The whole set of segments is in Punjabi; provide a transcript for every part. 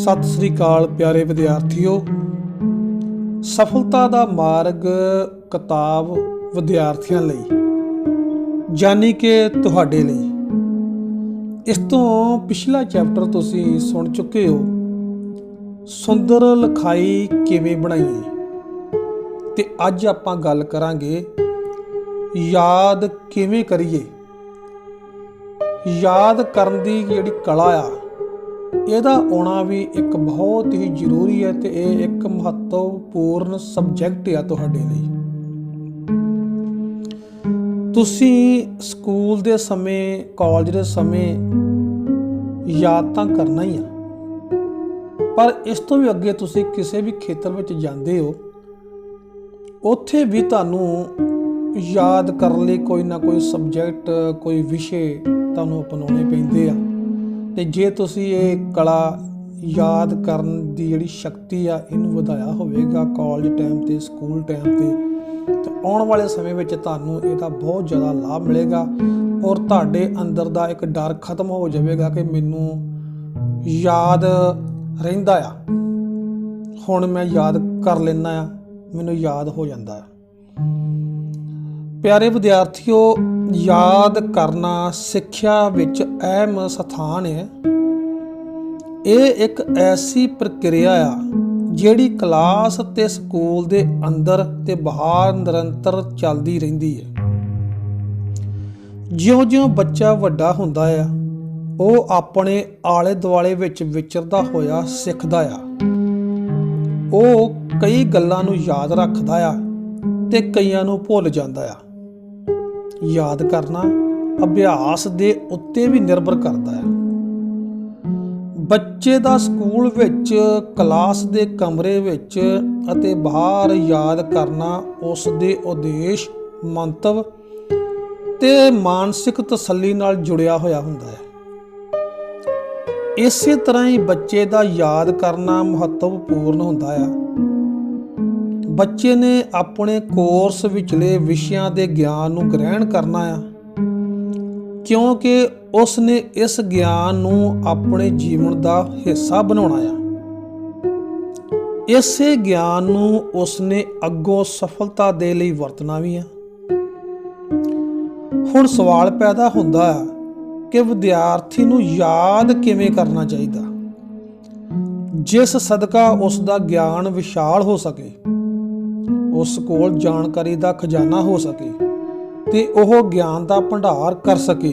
ਸਤਿ ਸ੍ਰੀ ਅਕਾਲ ਪਿਆਰੇ ਵਿਦਿਆਰਥੀਓ। ਸਫਲਤਾ ਦਾ ਮਾਰਗ ਕਿਤਾਬ ਵਿਦਿਆਰਥੀਆਂ ਲਈ ਯਾਨੀ ਕਿ ਤੁਹਾਡੇ ਲਈ। ਇਸ ਤੋਂ ਪਿਛਲਾ ਚੈਪਟਰ ਤੁਸੀਂ ਸੁਣ ਚੁੱਕੇ ਹੋ, ਸੁੰਦਰ ਲਿਖਾਈ ਕਿਵੇਂ ਬਣਾਈਏ, ਤੇ ਅੱਜ ਆਪਾਂ ਗੱਲ ਕਰਾਂਗੇ ਯਾਦ ਕਿਵੇਂ ਕਰੀਏ। ਯਾਦ ਕਰਨ ਦੀ ਜਿਹੜੀ ਕਲਾ ਆ, ਇਹਦਾ ਆਉਣਾ ਵੀ ਇੱਕ ਬਹੁਤ ਹੀ ਜ਼ਰੂਰੀ ਹੈ, ਤੇ ਇਹ ਇੱਕ ਮਹੱਤਵਪੂਰਨ ਸਬਜੈਕਟ ਆ ਤੁਹਾਡੇ ਲਈ। ਤੁਸੀਂ ਸਕੂਲ ਦੇ ਸਮੇਂ, ਕਾਲਜ ਦੇ ਸਮੇਂ ਯਾਦ ਤਾਂ ਕਰਨਾ ਹੀ ਆ, ਪਰ ਇਸ ਤੋਂ ਵੀ ਅੱਗੇ ਤੁਸੀਂ ਕਿਸੇ ਵੀ ਖੇਤਰ ਵਿੱਚ ਜਾਂਦੇ ਹੋ, ਉੱਥੇ ਵੀ ਤੁਹਾਨੂੰ ਯਾਦ ਕਰਨ ਲਈ ਕੋਈ ਨਾ ਕੋਈ ਸਬਜੈਕਟ, ਕੋਈ ਵਿਸ਼ੇ ਤੁਹਾਨੂੰ ਅਪਣਾਉਣੇ ਪੈਂਦੇ ਆ। ਤੇ ਜੇ ਤੁਸੀਂ ਇਹ ਕਲਾ, ਯਾਦ ਕਰਨ ਦੀ ਜਿਹੜੀ ਸ਼ਕਤੀ ਆ, ਇਹਨੂੰ ਵਧਾਇਆ ਹੋਵੇਗਾ ਕਾਲਜ ਟਾਈਮ ਤੇ, ਸਕੂਲ ਟਾਈਮ ਤੇ, ਤਾਂ ਆਉਣ ਵਾਲੇ ਸਮੇਂ ਵਿੱਚ ਤੁਹਾਨੂੰ ਇਹਦਾ ਬਹੁਤ ਜ਼ਿਆਦਾ ਲਾਭ ਮਿਲੇਗਾ, ਔਰ ਤੁਹਾਡੇ ਅੰਦਰ ਦਾ ਇੱਕ ਡਰ ਖਤਮ ਹੋ ਜਾਵੇਗਾ ਕਿ ਮੈਨੂੰ ਯਾਦ ਰਹਿੰਦਾ ਆ, ਹੁਣ ਮੈਂ ਯਾਦ ਕਰ ਲੈਂਦਾ ਆ, ਮੈਨੂੰ ਯਾਦ ਹੋ ਜਾਂਦਾ ਆ। ਪਿਆਰੇ ਵਿਦਿਆਰਥੀਓ, ਯਾਦ ਕਰਨਾ ਸਿੱਖਿਆ ਵਿੱਚ ਅਹਿਮ ਸਥਾਨ ਹੈ। ਇਹ ਇੱਕ ਐਸੀ ਪ੍ਰਕਿਰਿਆ ਆ ਜਿਹੜੀ ਕਲਾਸ ਤੇ ਸਕੂਲ ਦੇ ਅੰਦਰ ਤੇ ਬਾਹਰ ਨਿਰੰਤਰ ਚੱਲਦੀ ਰਹਿੰਦੀ ਹੈ। ਜਿਉਂ-ਜਿਉਂ ਬੱਚਾ ਵੱਡਾ ਹੁੰਦਾ ਆ, ਉਹ ਆਪਣੇ ਆਲੇ ਦੁਆਲੇ ਵਿੱਚ ਵਿਚਰਦਾ ਹੋਇਆ ਸਿੱਖਦਾ ਆ। ਉਹ ਕਈ ਗੱਲਾਂ ਨੂੰ ਯਾਦ ਰੱਖਦਾ ਆ ਤੇ ਕਈਆਂ ਨੂੰ ਭੁੱਲ ਜਾਂਦਾ ਆ। ਯਾਦ ਕਰਨਾ ਅਭਿਆਸ ਦੇ ਉੱਤੇ ਵੀ ਨਿਰਭਰ ਕਰਦਾ ਹੈ। ਬੱਚੇ ਦਾ ਸਕੂਲ ਵਿੱਚ, ਕਲਾਸ ਦੇ ਕਮਰੇ ਵਿੱਚ ਅਤੇ ਬਾਹਰ ਯਾਦ ਕਰਨਾ ਉਸ ਦੇ ਉਦੇਸ਼, ਮੰਤਵ ਤੇ ਮਾਨਸਿਕ ਤਸੱਲੀ ਨਾਲ ਜੁੜਿਆ ਹੋਇਆ ਹੁੰਦਾ ਹੈ। ਇਸੇ ਤਰ੍ਹਾਂ ਹੀ ਬੱਚੇ ਦਾ ਯਾਦ ਕਰਨਾ ਮਹੱਤਵਪੂਰਨ ਹੁੰਦਾ ਆ। ਬੱਚੇ ਨੇ ਆਪਣੇ ਕੋਰਸ ਵਿਚਲੇ ਵਿਸ਼ਿਆਂ ਦੇ ਗਿਆਨ ਨੂੰ ਗ੍ਰਹਿਣ ਕਰਨਾ ਆ, ਕਿਉਂਕਿ ਉਸ ਨੇ ਇਸ ਗਿਆਨ ਨੂੰ ਆਪਣੇ ਜੀਵਨ ਦਾ ਹਿੱਸਾ ਬਣਾਉਣਾ ਆ। ਇਸੇ ਗਿਆਨ ਨੂੰ ਉਸ ਨੇ ਅੱਗੋਂ ਸਫਲਤਾ ਦੇ ਲਈ ਵਰਤਣਾ ਵੀ ਆ। ਹੁਣ ਸਵਾਲ ਪੈਦਾ ਹੁੰਦਾ ਆ ਕਿ ਵਿਦਿਆਰਥੀ ਨੂੰ ਯਾਦ ਕਿਵੇਂ ਕਰਨਾ ਚਾਹੀਦਾ, ਜਿਸ ਸਦਕਾ ਉਸ ਦਾ ਗਿਆਨ ਵਿਸ਼ਾਲ ਹੋ ਸਕੇ, ਉਸ ਕੋਲ ਜਾਣਕਾਰੀ ਦਾ ਖਜ਼ਾਨਾ ਹੋ ਸਕੇ ਤੇ ਉਹ ਗਿਆਨ ਦਾ ਭੰਡਾਰ ਕਰ ਸਕੇ,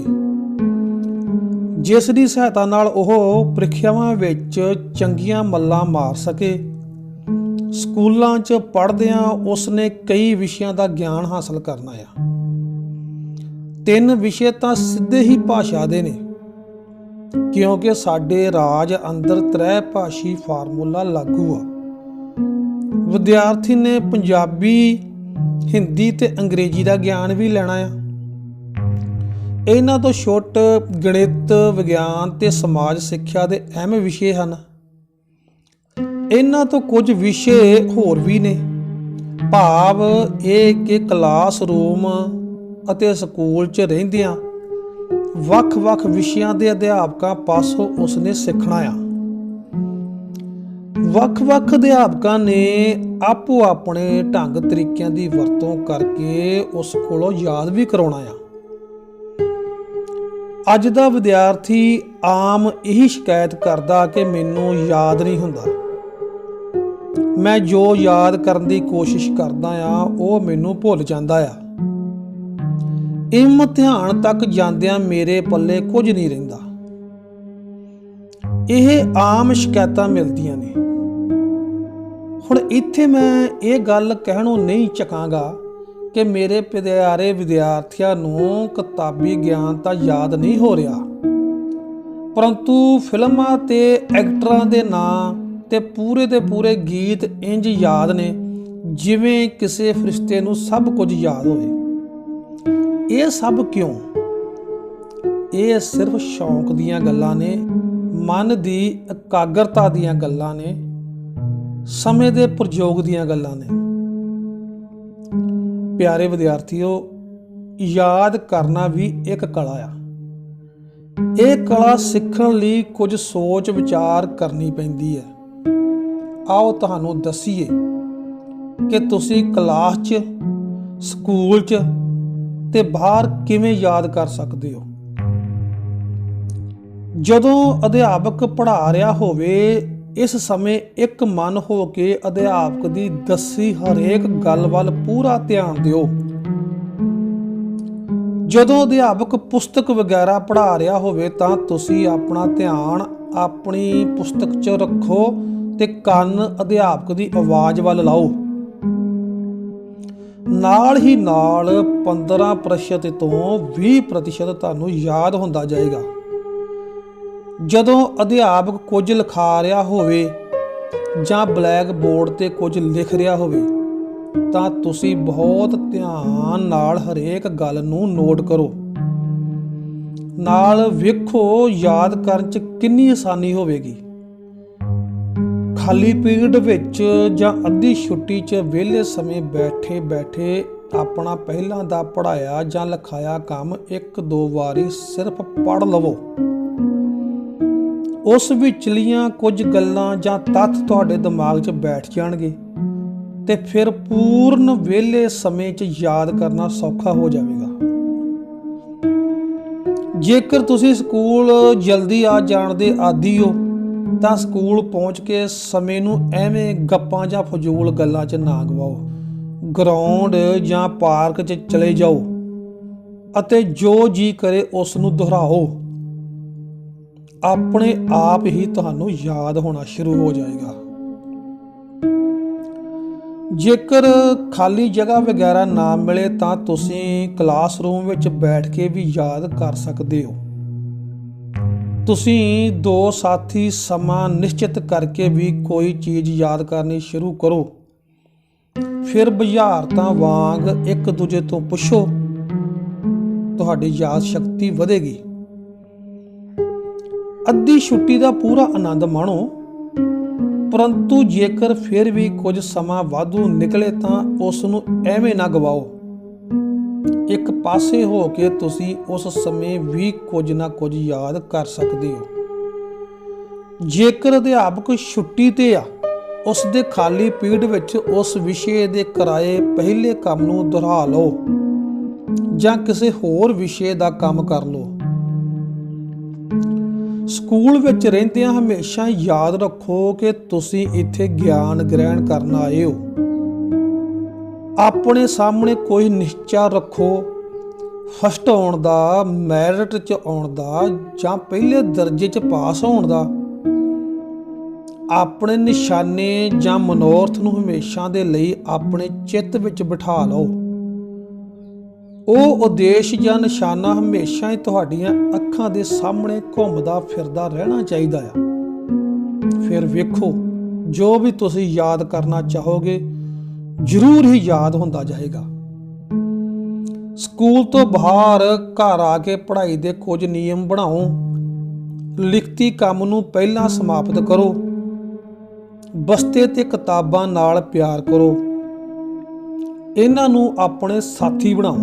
ਜਿਸ ਦੀ ਸਹਾਇਤਾ ਨਾਲ ਉਹ ਪ੍ਰੀਖਿਆਵਾਂ ਵਿੱਚ ਚੰਗੀਆਂ ਮੱਲਾਂ ਮਾਰ ਸਕੇ। ਸਕੂਲਾਂ 'ਚ ਪੜ੍ਹਦਿਆਂ ਉਸ ਨੇ ਕਈ ਵਿਸ਼ਿਆਂ ਦਾ ਗਿਆਨ ਹਾਸਲ ਕਰਨਾ ਆ। 3 ਵਿਸ਼ੇ ਤਾਂ ਸਿੱਧੇ ਹੀ ਭਾਸ਼ਾ ਦੇ ਨੇ, ਕਿਉਂਕਿ ਸਾਡੇ ਰਾਜ ਅੰਦਰ ਤ੍ਰੈ ਭਾਸ਼ੀ ਫਾਰਮੂਲਾ ਲਾਗੂ ਆ। ਵਿਦਿਆਰਥੀ ਨੇ ਪੰਜਾਬੀ, ਹਿੰਦੀ ਤੇ ਅੰਗਰੇਜ਼ੀ ਦਾ ਗਿਆਨ ਵੀ ਲੈਣਾ ਆ। ਇਹਨਾਂ ਤੋਂ ਛੁੱਟ ਗਣਿਤ, ਵਿਗਿਆਨ ਤੇ ਸਮਾਜ ਸਿੱਖਿਆ ਦੇ ਅਹਿਮ ਵਿਸ਼ੇ ਹਨ। ਇਹਨਾਂ ਤੋਂ ਕੁਝ ਵਿਸ਼ੇ ਹੋਰ ਵੀ ਨੇ। ਭਾਵ ਇਹ ਕਿ ਕਲਾਸਰੂਮ ਅਤੇ ਸਕੂਲ 'ਚ ਰਹਿੰਦਿਆਂ ਵੱਖ-ਵੱਖ ਵਿਸ਼ਿਆਂ ਦੇ ਅਧਿਆਪਕਾਂ ਪਾਸੋਂ ਉਸਨੇ ਸਿੱਖਣਾ ਆ। ਵੱਖ-ਵੱਖ ਅਧਿਆਪਕਾਂ ਨੇ ਆਪੋ ਆਪਣੇ ਢੰਗ ਤਰੀਕਿਆਂ ਦੀ ਵਰਤੋਂ ਕਰਕੇ ਉਸ ਕੋਲੋਂ ਯਾਦ ਵੀ ਕਰਾਉਣਾ ਆ। ਅੱਜ ਦਾ ਵਿਦਿਆਰਥੀ ਆਮ ਇਹੀ ਸ਼ਿਕਾਇਤ ਕਰਦਾ ਕਿ ਮੈਨੂੰ ਯਾਦ ਨਹੀਂ ਹੁੰਦਾ, ਮੈਂ ਜੋ ਯਾਦ ਕਰਨ ਦੀ ਕੋਸ਼ਿਸ਼ ਕਰਦਾ ਆ ਉਹ ਮੈਨੂੰ ਭੁੱਲ ਜਾਂਦਾ ਆ, ਇਮਤਿਹਾਨ ਤੱਕ ਜਾਂਦਿਆਂ ਮੇਰੇ ਪੱਲੇ ਕੁਝ ਨਹੀਂ ਰਹਿੰਦਾ। ਇਹ ਆਮ ਸ਼ਿਕਾਇਤਾਂ ਮਿਲਦੀਆਂ ਨੇ। ਹੁਣ ਇੱਥੇ ਮੈਂ ਇਹ ਗੱਲ ਕਹਿਣੋਂ ਨਹੀਂ ਝਕਾਂਗਾ ਕਿ ਮੇਰੇ ਪਿਆਰੇ ਵਿਦਿਆਰਥੀਆਂ ਨੂੰ ਕਿਤਾਬੀ ਗਿਆਨ ਤਾਂ ਯਾਦ ਨਹੀਂ ਹੋ ਰਿਹਾ, ਪਰੰਤੂ ਫਿਲਮਾਂ ਤੇ ਐਕਟਰਾਂ ਦੇ ਨਾਂ ਤੇ ਪੂਰੇ ਗੀਤ ਇੰਜ ਯਾਦ ਨੇ ਜਿਵੇਂ ਕਿਸੇ ਫਰਿਸ਼ਤੇ ਨੂੰ ਸਭ ਕੁਝ ਯਾਦ ਹੋਵੇ। ਇਹ ਸਭ ਕਿਉਂ? ਇਹ ਸਿਰਫ ਸ਼ੌਂਕ ਦੀਆਂ ਗੱਲਾਂ ਨੇ, ਮਨ ਦੀ ਇਕਾਗਰਤਾ ਦੀਆਂ ਗੱਲਾਂ ਨੇ, ਸਮੇਂ ਦੇ ਪ੍ਰਯੋਗ ਦੀਆਂ ਗੱਲਾਂ ਨੇ। ਪਿਆਰੇ ਵਿਦਿਆਰਥੀਓ, ਯਾਦ ਕਰਨਾ ਵੀ ਇੱਕ ਕਲਾ ਆ। ਇਹ ਕਲਾ ਸਿੱਖਣ ਲਈ ਕੁਝ ਸੋਚ ਵਿਚਾਰ ਕਰਨੀ ਪੈਂਦੀ ਹੈ। ਆਓ ਤੁਹਾਨੂੰ ਦੱਸੀਏ ਕਿ ਤੁਸੀਂ ਕਲਾਸ 'ਚ, ਸਕੂਲ 'ਚ ਤੇ ਬਾਹਰ ਕਿਵੇਂ ਯਾਦ ਕਰ ਸਕਦੇ ਹੋ। ਜਦੋਂ ਅਧਿਆਪਕ ਪੜ੍ਹਾ ਰਿਹਾ ਹੋਵੇ, ਇਸ ਸਮੇਂ ਇੱਕ ਮਨ ਹੋ ਕੇ ਅਧਿਆਪਕ ਦੀ ਦੱਸੀ ਹਰੇਕ ਗੱਲ ਵੱਲ ਪੂਰਾ ਧਿਆਨ ਦਿਓ। ਜਦੋਂ ਅਧਿਆਪਕ ਪੁਸਤਕ ਵਗੈਰਾ ਪੜ੍ਹਾ ਰਿਹਾ ਹੋਵੇ ਤਾਂ ਤੁਸੀਂ ਆਪਣਾ ਧਿਆਨ ਆਪਣੀ ਪੁਸਤਕ 'ਚ ਰੱਖੋ ਤੇ ਕੰਨ ਅਧਿਆਪਕ ਦੀ ਆਵਾਜ਼ ਵੱਲ ਲਾਓ। ਨਾਲ ਹੀ ਨਾਲ 15% ਤੋਂ 20% ਤੁਹਾਨੂੰ ਯਾਦ ਹੁੰਦਾ ਜਾਏਗਾ। ਜਦੋਂ ਅਧਿਆਪਕ ਕੁਝ ਲਿਖਾ ਰਿਹਾ ਹੋਵੇ ਜਾਂ ਬਲੈਕ ਬੋਰਡ ਤੇ ਕੁਝ ਲਿਖ ਰਿਹਾ ਹੋਵੇ ਤਾਂ ਤੁਸੀਂ ਬਹੁਤ ਧਿਆਨ ਨਾਲ ਹਰੇਕ ਗੱਲ ਨੂੰ ਨੋਟ ਕਰੋ। ਨਾਲ ਵੇਖੋ ਯਾਦ ਕਰਨ 'ਚ ਕਿੰਨੀ ਆਸਾਨੀ ਹੋਵੇਗੀ। ਖਾਲੀ ਪੀਰੀਅਡ ਵਿੱਚ ਜਾਂ ਅੱਧੀ ਛੁੱਟੀ 'ਚ ਵਿਹਲੇ ਸਮੇਂ ਬੈਠੇ ਬੈਠੇ ਆਪਣਾ ਪਹਿਲਾਂ ਦਾ ਪੜ੍ਹਾਇਆ ਜਾਂ ਲਿਖਾਇਆ ਕੰਮ 1-2 ਵਾਰੀ ਸਿਰਫ ਪੜ੍ਹ ਲਵੋ। ਉਸ ਵਿਚਲੀਆਂ ਕੁਝ ਗੱਲਾਂ ਜਾਂ ਤੱਥ ਤੁਹਾਡੇ ਦਿਮਾਗ 'ਚ ਬੈਠ ਜਾਣਗੇ ਤੇ ਫਿਰ ਪੂਰਨ ਵਿਹਲੇ ਸਮੇਂ 'ਚ ਯਾਦ ਕਰਨਾ ਸੌਖਾ ਹੋ ਜਾਵੇਗਾ। ਜੇਕਰ ਤੁਸੀਂ ਸਕੂਲ ਜਲਦੀ ਆ ਜਾਣ ਦੇ ਆਦੀ ਹੋ ਤਾਂ ਸਕੂਲ ਪਹੁੰਚ ਕੇ ਸਮੇਂ ਨੂੰ ਐਵੇਂ ਗੱਪਾਂ ਜਾਂ ਫਜ਼ੂਲ ਗੱਲਾਂ 'ਚ ਨਾ ਗਵਾਓ। ਗਰਾਊਂਡ ਜਾਂ ਪਾਰਕ 'ਚ ਚਲੇ ਜਾਓ ਅਤੇ ਜੋ ਜੀ ਕਰੇ ਉਸ ਨੂੰ ਦੁਹਰਾਓ। ਆਪਣੇ ਆਪ ਹੀ ਤੁਹਾਨੂੰ ਯਾਦ ਹੋਣਾ ਸ਼ੁਰੂ ਹੋ ਜਾਏਗਾ। ਜੇਕਰ ਖਾਲੀ ਜਗ੍ਹਾ ਵਗੈਰਾ ਨਾ ਮਿਲੇ ਤਾਂ ਤੁਸੀਂ ਕਲਾਸਰੂਮ ਵਿੱਚ ਬੈਠ ਕੇ ਵੀ ਯਾਦ ਕਰ ਸਕਦੇ ਹੋ। ਤੁਸੀਂ 2 ਸਾਥੀ ਸਮਾਂ ਨਿਸ਼ਚਿਤ ਕਰਕੇ ਵੀ ਕੋਈ ਚੀਜ਼ ਯਾਦ ਕਰਨੀ ਸ਼ੁਰੂ ਕਰੋ। ਫਿਰ ਬੁਝਾਰਤਾਂ ਵਾਂਗ ਇੱਕ ਦੂਜੇ ਤੋਂ ਪੁੱਛੋ, ਤੁਹਾਡੀ ਯਾਦ ਸ਼ਕਤੀ ਵਧੇਗੀ। ਅੱਧੀ ਛੁੱਟੀ ਦਾ ਪੂਰਾ ਆਨੰਦ ਮਾਣੋ, ਪਰੰਤੂ ਜੇਕਰ ਫਿਰ ਵੀ ਕੁਝ ਸਮਾਂ ਵਾਧੂ ਨਿਕਲੇ ਤਾਂ ਉਸ ਨੂੰ ਐਵੇਂ ਨਾ ਗਵਾਓ। ਇੱਕ ਪਾਸੇ ਹੋ ਕੇ ਤੁਸੀਂ ਉਸ ਸਮੇਂ ਵੀ ਕੁਝ ਨਾ ਕੁਝ ਯਾਦ ਕਰ ਸਕਦੇ ਹੋ। ਜੇਕਰ ਅਧਿਆਪਕ ਛੁੱਟੀ ਤੇ ਆ, ਉਸ ਦੇ ਖਾਲੀ ਪੀਰੀਅਡ ਵਿੱਚ ਉਸ ਵਿਸ਼ੇ ਦੇ ਕਰਾਏ ਪਹਿਲੇ ਕੰਮ ਨੂੰ ਦੁਹਰਾ ਲਓ ਜਾਂ ਕਿਸੇ ਹੋਰ ਵਿਸ਼ੇ ਦਾ ਕੰਮ ਕਰ ਲਓ। ਸਕੂਲ ਵਿੱਚ ਰਹਿੰਦਿਆਂ ਹਮੇਸ਼ਾ ਯਾਦ ਰੱਖੋ ਕਿ ਤੁਸੀਂ ਇੱਥੇ ਗਿਆਨ ਗ੍ਰਹਿਣ ਕਰਨ ਆਏ ਹੋ। ਆਪਣੇ ਸਾਹਮਣੇ ਕੋਈ ਨਿਸ਼ਚਾ ਰੱਖੋ, ਫਸਟ ਆਉਣ ਦਾ, ਮੈਰਿਟ 'ਚ ਆਉਣ ਦਾ ਜਾਂ ਪਹਿਲੇ ਦਰਜੇ 'ਚ ਪਾਸ ਹੋਣ ਦਾ। ਆਪਣੇ ਨਿਸ਼ਾਨੇ ਜਾਂ ਮਨੋਰਥ ਨੂੰ ਹਮੇਸ਼ਾ ਦੇ ਲਈ ਆਪਣੇ ਚਿੱਤ ਵਿੱਚ ਬਿਠਾ ਲਓ। ਉਹ ਉਦੇਸ਼ ਜਾਂ ਨਿਸ਼ਾਨਾ ਹਮੇਸ਼ਾ ਹੀ ਤੁਹਾਡੀਆਂ ਅੱਖਾਂ ਦੇ ਸਾਹਮਣੇ ਘੁੰਮਦਾ ਫਿਰਦਾ ਰਹਿਣਾ ਚਾਹੀਦਾ ਆ। ਫਿਰ ਵੇਖੋ ਜੋ ਵੀ ਤੁਸੀਂ ਯਾਦ ਕਰਨਾ ਚਾਹੋਗੇ ਜ਼ਰੂਰ ਹੀ ਯਾਦ ਹੁੰਦਾ ਜਾਏਗਾ। ਸਕੂਲ ਤੋਂ ਬਾਹਰ ਘਰ ਆ ਕੇ ਪੜ੍ਹਾਈ ਦੇ ਕੁਝ ਨਿਯਮ ਬਣਾਓ। ਲਿਖਤੀ ਕੰਮ ਨੂੰ ਪਹਿਲਾਂ ਸਮਾਪਤ ਕਰੋ। ਬਸਤੇ ਤੇ ਕਿਤਾਬਾਂ ਨਾਲ ਪਿਆਰ ਕਰੋ। ਇਹਨਾਂ ਨੂੰ ਆਪਣੇ ਸਾਥੀ ਬਣਾਓ।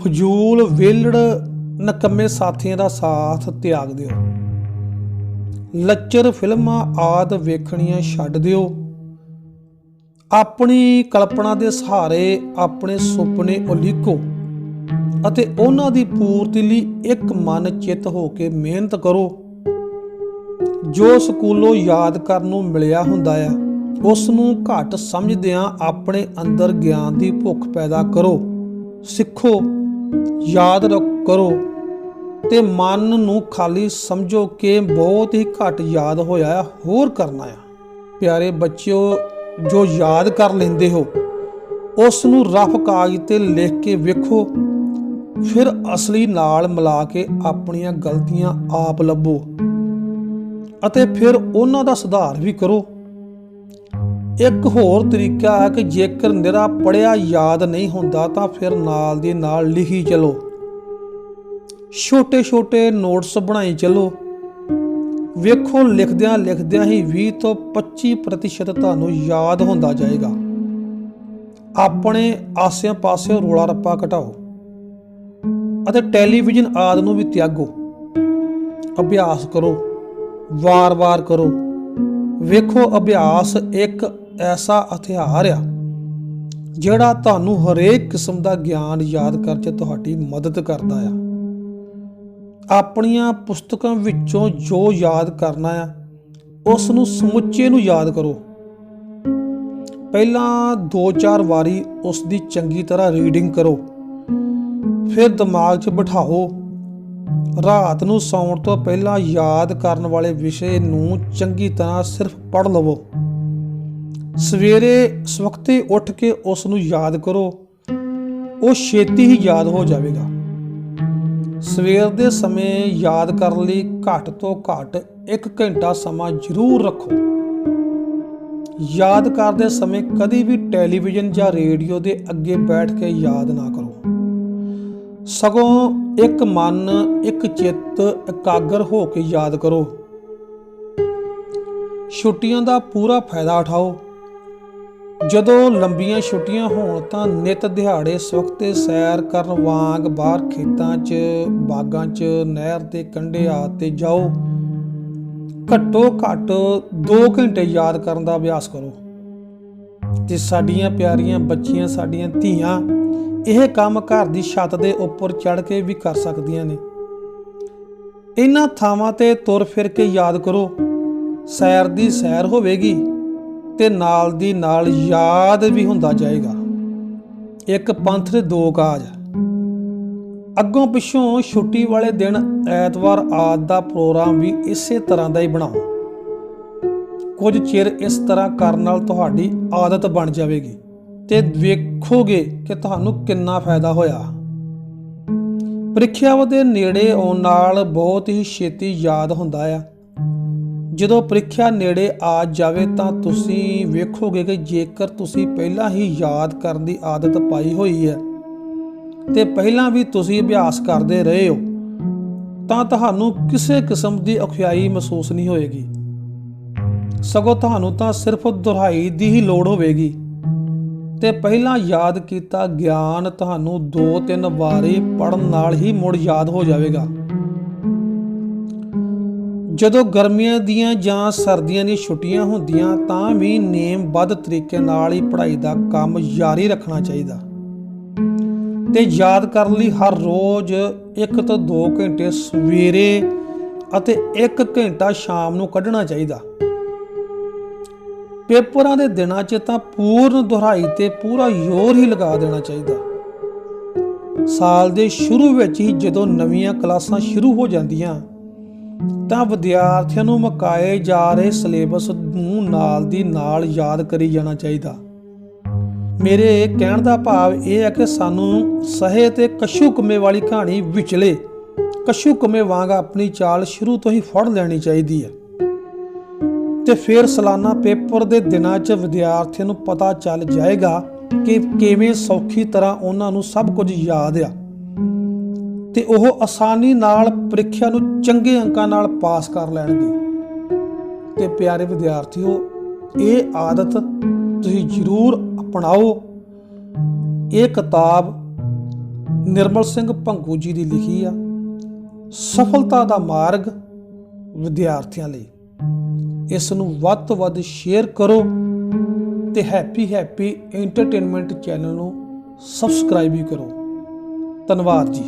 ਫਜ਼ੂਲ ਵਿਹਲੜ ਨਕੰਮੇ ਸਾਥੀਆਂ ਦਾ ਸਾਥ ਤਿਆਗ ਦਿਓ। ਲੱਚਰ ਫਿਲਮਾਂ ਆਦਿ ਵੇਖਣੀਆਂ ਛੱਡ ਦਿਓ। ਆਪਣੀ ਕਲਪਨਾ ਦੇ ਸਹਾਰੇ ਆਪਣੇ ਸੁਪਨੇ ਉਲੀਕੋ ਅਤੇ ਉਹਨਾਂ ਦੀ ਪੂਰਤੀ ਲਈ ਇੱਕ ਮਨ ਚਿੱਤ ਹੋ ਕੇ ਮਿਹਨਤ ਕਰੋ। ਜੋ ਸਕੂਲੋਂ ਯਾਦ ਕਰਨ ਨੂੰ ਮਿਲਿਆ ਹੁੰਦਾ ਆ, ਉਸ ਨੂੰ ਘੱਟ ਸਮਝਦਿਆਂ ਆਪਣੇ ਅੰਦਰ ਗਿਆਨ ਦੀ ਭੁੱਖ ਪੈਦਾ ਕਰੋ। ਸਿੱਖੋ, ਯਾਦ ਕਰੋ ਤੇ ਮਨ ਨੂੰ ਖਾਲੀ ਸਮਝੋ ਕਿ ਬਹੁਤ ਹੀ ਘੱਟ ਯਾਦ ਹੋਇਆ, ਹੋਰ ਕਰਨਾ ਆ। ਪਿਆਰੇ ਬੱਚਿਓ, ਜੋ ਯਾਦ ਕਰ ਲੈਂਦੇ ਹੋ ਉਸ ਨੂੰ ਰਫ ਕਾਗਜ਼ ਤੇ ਲਿਖ ਕੇ ਵੇਖੋ, ਫਿਰ ਅਸਲੀ ਨਾਲ ਮਿਲਾ ਕੇ ਆਪਣੀਆਂ ਗਲਤੀਆਂ ਆਪ ਲੱਭੋ ਅਤੇ ਫਿਰ ਉਹਨਾਂ ਦਾ ਸੁਧਾਰ ਵੀ ਕਰੋ। ਇੱਕ ਹੋਰ ਤਰੀਕਾ ਹੈ ਕਿ ਜੇਕਰ ਨਿਰਾ ਪੜ੍ਹਿਆ ਯਾਦ ਨਹੀਂ ਹੁੰਦਾ ਤਾਂ ਫਿਰ ਨਾਲ ਦੀ ਨਾਲ ਲਿਖੀ ਚਲੋ। ਛੋਟੇ ਛੋਟੇ ਨੋਟਸ ਬਣਾਈ ਚਲੋ। ਵੇਖੋ ਲਿਖਦਿਆਂ ਲਿਖਦਿਆਂ ਹੀ 20 ਤੋਂ 25% ਤੁਹਾਨੂੰ ਯਾਦ ਹੁੰਦਾ ਜਾਏਗਾ। ਆਪਣੇ ਆਸਿਆਂ ਪਾਸਿਓਂ ਰੌਲਾ ਰੱਪਾ ਘਟਾਓ ਅਤੇ ਟੈਲੀਵਿਜ਼ਨ ਆਦਿ ਨੂੰ ਵੀ ਤਿਆਗੋ। ਅਭਿਆਸ ਕਰੋ, ਵਾਰ-ਵਾਰ ਕਰੋ। ਵੇਖੋ, ਅਭਿਆਸ ਇੱਕ ਐਸਾ ਹਥਿਆਰ ਆ ਜਿਹੜਾ ਤੁਹਾਨੂੰ ਹਰੇਕ ਕਿਸਮ ਦਾ ਗਿਆਨ ਯਾਦ ਕਰਨ 'ਚ ਤੁਹਾਡੀ ਮਦਦ ਕਰਦਾ ਆ। ਆਪਣੀਆਂ ਪੁਸਤਕਾਂ ਵਿੱਚੋਂ ਜੋ ਯਾਦ ਕਰਨਾ ਆ ਉਸ ਨੂੰ ਸਮੁੱਚੇ ਨੂੰ ਯਾਦ ਕਰੋ। ਪਹਿਲਾਂ 2-4 ਵਾਰੀ ਉਸ ਦੀ ਚੰਗੀ ਤਰ੍ਹਾਂ ਰੀਡਿੰਗ ਕਰੋ, ਫਿਰ ਦਿਮਾਗ 'ਚ ਬਿਠਾਓ। ਰਾਤ ਨੂੰ ਸੌਣ ਤੋਂ ਪਹਿਲਾਂ ਯਾਦ ਕਰਨ ਵਾਲੇ ਵਿਸ਼ੇ ਨੂੰ ਚੰਗੀ ਤਰ੍ਹਾਂ ਸਿਰਫ ਪੜ੍ਹ ਲਵੋ। ਸਵੇਰੇ ਸਵਖਤੇ ਉੱਠ ਕੇ ਉਸ ਨੂੰ ਯਾਦ ਕਰੋ, ਉਹ ਛੇਤੀ ਹੀ ਯਾਦ ਹੋ ਜਾਵੇਗਾ। ਸਵੇਰ ਦੇ ਸਮੇਂ ਯਾਦ ਕਰਨ ਲਈ ਘੱਟ ਤੋਂ ਘੱਟ 1 ਘੰਟਾ ਸਮਾਂ ਜ਼ਰੂਰ ਰੱਖੋ। ਯਾਦ ਕਰਦੇ ਸਮੇਂ ਕਦੀ ਵੀ ਟੈਲੀਵਿਜ਼ਨ ਜਾਂ ਰੇਡੀਓ ਦੇ ਅੱਗੇ ਬੈਠ ਕੇ ਯਾਦ ਨਾ ਕਰੋ, ਸਗੋਂ ਇੱਕ ਮਨ, ਇੱਕ ਚਿੱਤ ਇਕਾਗਰ ਹੋ ਕੇ ਯਾਦ ਕਰੋ। ਛੁੱਟੀਆਂ ਦਾ ਪੂਰਾ ਫਾਇਦਾ ਉਠਾਓ। ਜਦੋਂ ਲੰਬੀਆਂ ਛੁੱਟੀਆਂ ਹੋਣ ਤਾਂ ਨਿਤ ਦਿਹਾੜੇ ਸਵਖਤੇ ਸੈਰ ਕਰਨ ਵਾਂਗ ਬਾਹਰ ਖੇਤਾਂ 'ਚ, ਬਾਗਾਂ 'ਚ, ਨਹਿਰ ਦੇ ਕੰਢੇ ਆ ਤੇ ਜਾਓ। ਘੱਟੋ ਘੱਟ 2 ਘੰਟੇ ਯਾਦ ਕਰਨ ਦਾ ਅਭਿਆਸ ਕਰੋ। ਤੇ ਸਾਡੀਆਂ ਪਿਆਰੀਆਂ ਬੱਚੀਆਂ, ਸਾਡੀਆਂ ਧੀਆਂ ਇਹ ਕੰਮ ਘਰ ਦੀ ਛੱਤ ਦੇ ਉੱਪਰ ਚੜ੍ਹ ਕੇ ਵੀ ਕਰ ਸਕਦੀਆਂ ਨੇ। ਇਹਨਾਂ ਥਾਵਾਂ ਤੇ ਤੁਰ ਫਿਰ ਕੇ ਯਾਦ ਕਰੋ। ਸੈਰ ਦੀ ਸੈਰ ਹੋਵੇਗੀ ਤੇ ਨਾਲ ਦੀ ਨਾਲ ਯਾਦ ਵੀ ਹੁੰਦਾ ਜਾਏਗਾ। ਇੱਕ ਪੰਥ ਦੇ 2 ਕਾਜ। ਅੱਗੋਂ ਪਿੱਛੋਂ ਛੁੱਟੀ ਵਾਲੇ ਦਿਨ ਐਤਵਾਰ ਆਦਿ ਦਾ ਪ੍ਰੋਗਰਾਮ ਵੀ ਇਸੇ ਤਰ੍ਹਾਂ ਦਾ ਹੀ ਬਣਾਓ। ਕੁਝ ਚਿਰ ਇਸ ਤਰ੍ਹਾਂ ਕਰਨ ਨਾਲ ਤੁਹਾਡੀ ਆਦਤ ਬਣ ਜਾਵੇਗੀ ਤੇ ਵੇਖੋਗੇ ਕਿ ਤੁਹਾਨੂੰ ਕਿੰਨਾ ਫਾਇਦਾ ਹੋਇਆ। ਪ੍ਰੀਖਿਆਵਾਂ ਦੇ ਨੇੜੇ ਆਉਣ ਨਾਲ ਬਹੁਤ ਹੀ ਛੇਤੀ ਯਾਦ ਹੁੰਦਾ ਆ। ਜਦੋਂ ਪ੍ਰੀਖਿਆ ਨੇੜੇ ਆ ਜਾਵੇ ਤਾਂ ਤੁਸੀਂ ਵੇਖੋਗੇ ਕਿ ਜੇਕਰ ਤੁਸੀਂ ਪਹਿਲਾਂ ਹੀ ਯਾਦ ਕਰਨ ਦੀ ਆਦਤ ਪਾਈ ਹੋਈ ਹੈ ਤੇ ਪਹਿਲਾਂ ਵੀ ਤੁਸੀਂ ਅਭਿਆਸ ਕਰਦੇ ਰਹੇ ਹੋ ਤਾਂ ਤੁਹਾਨੂੰ ਕਿਸੇ ਕਿਸਮ ਦੀ ਔਖਿਆਈ ਮਹਿਸੂਸ ਨਹੀਂ ਹੋਏਗੀ। ਸਗੋਂ ਤੁਹਾਨੂੰ ਤਾਂ ਸਿਰਫ ਦੁਹਰਾਈ ਦੀ ਹੀ ਲੋੜ ਹੋਵੇਗੀ ਤੇ ਪਹਿਲਾਂ ਯਾਦ ਕੀਤਾ ਗਿਆਨ ਤੁਹਾਨੂੰ 2-3 ਵਾਰੀ ਪੜ੍ਹਨ ਨਾਲ ਹੀ ਮੁੜ ਯਾਦ ਹੋ ਜਾਵੇਗਾ। ਜਦੋਂ ਗਰਮੀਆਂ ਦੀਆਂ ਜਾਂ ਸਰਦੀਆਂ ਦੀਆਂ ਛੁੱਟੀਆਂ ਹੁੰਦੀਆਂ ਤਾਂ ਵੀ ਨੇਮਬੱਧ ਤਰੀਕੇ ਨਾਲ ਹੀ ਪੜ੍ਹਾਈ ਦਾ ਕੰਮ ਜਾਰੀ ਰੱਖਣਾ ਚਾਹੀਦਾ ਤੇ ਯਾਦ ਕਰਨ ਲਈ ਹਰ ਰੋਜ਼ 1 ਤੋਂ 2 ਘੰਟੇ ਸਵੇਰੇ ਅਤੇ 1 ਘੰਟਾ ਸ਼ਾਮ ਨੂੰ ਕੱਢਣਾ ਚਾਹੀਦਾ। ਪੇਪਰਾਂ ਦੇ ਦਿਨਾਂ 'ਚ ਤਾਂ ਪੂਰਨ ਦੁਹਰਾਈ ਤੇ ਪੂਰਾ ਜ਼ੋਰ ਹੀ ਲਗਾ ਦੇਣਾ ਚਾਹੀਦਾ। ਸਾਲ ਦੇ ਸ਼ੁਰੂ ਵਿੱਚ ਹੀ ਜਦੋਂ ਨਵੀਆਂ ਕਲਾਸਾਂ ਸ਼ੁਰੂ ਹੋ ਜਾਂਦੀਆਂ ਤਾਂ ਵਿਦਿਆਰਥੀਆਂ ਨੂੰ ਮੁਕਾਏ ਜਾ ਰਹੇ ਸਿਲੇਬਸ ਨੂੰ ਨਾਲ ਦੀ ਨਾਲ ਯਾਦ ਕਰੀ ਜਾਣਾ ਚਾਹੀਦਾ। ਮੇਰੇ ਕਹਿਣ ਦਾ ਭਾਵ ਇਹ ਹੈ ਕਿ ਸਾਨੂੰ ਸਹੇ ਤੇ ਕਸ਼ੂਕੰਮੇ ਵਾਲੀ ਕਹਾਣੀ ਵਿਚਲੇ ਕਸ਼ੂਕੰਮੇ ਵਾਂਗ ਆਪਣੀ ਚਾਲ ਸ਼ੁਰੂ ਤੋਂ ਹੀ ਫੜ ਲੈਣੀ ਚਾਹੀਦੀ ਹੈ ਤੇ ਫਿਰ ਸਾਲਾਨਾ ਪੇਪਰ ਦੇ ਦਿਨਾਂ 'ਚ ਵਿਦਿਆਰਥੀਆਂ ਨੂੰ ਪਤਾ ਚੱਲ ਜਾਏਗਾ ਕਿ ਕਿਵੇਂ ਸੌਖੀ ਤਰ੍ਹਾਂ ਉਹਨਾਂ ਨੂੰ ਸਭ ਕੁਝ ਯਾਦ ਆ ਤੇ ਉਹ ਆਸਾਨੀ ਨਾਲ ਪ੍ਰੀਖਿਆ ਨੂੰ ਚੰਗੇ ਅੰਕਾਂ ਨਾਲ ਪਾਸ ਕਰ ਲੈਣਗੇ। ਤੇ ਪਿਆਰੇ ਵਿਦਿਆਰਥੀਓ, ਇਹ ਆਦਤ ਤੁਸੀਂ ਜ਼ਰੂਰ ਅਪਣਾਓ। ਇਹ ਕਿਤਾਬ ਨਿਰਮਲ ਸਿੰਘ ਭੰਗੂ ਜੀ ਦੀ ਲਿਖੀ ਆ, ਸਫਲਤਾ ਦਾ ਮਾਰਗ ਵਿਦਿਆਰਥੀਆਂ ਲਈ। ਇਸ ਨੂੰ ਵੱਧ ਤੋਂ ਵੱਧ ਸ਼ੇਅਰ ਕਰੋ ਤੇ ਹੈਪੀ ਐਂਟਰਟੇਨਮੈਂਟ ਚੈਨਲ ਨੂੰ ਸਬਸਕ੍ਰਾਈਬ ਵੀ ਕਰੋ। ਧੰਨਵਾਦ ਜੀ।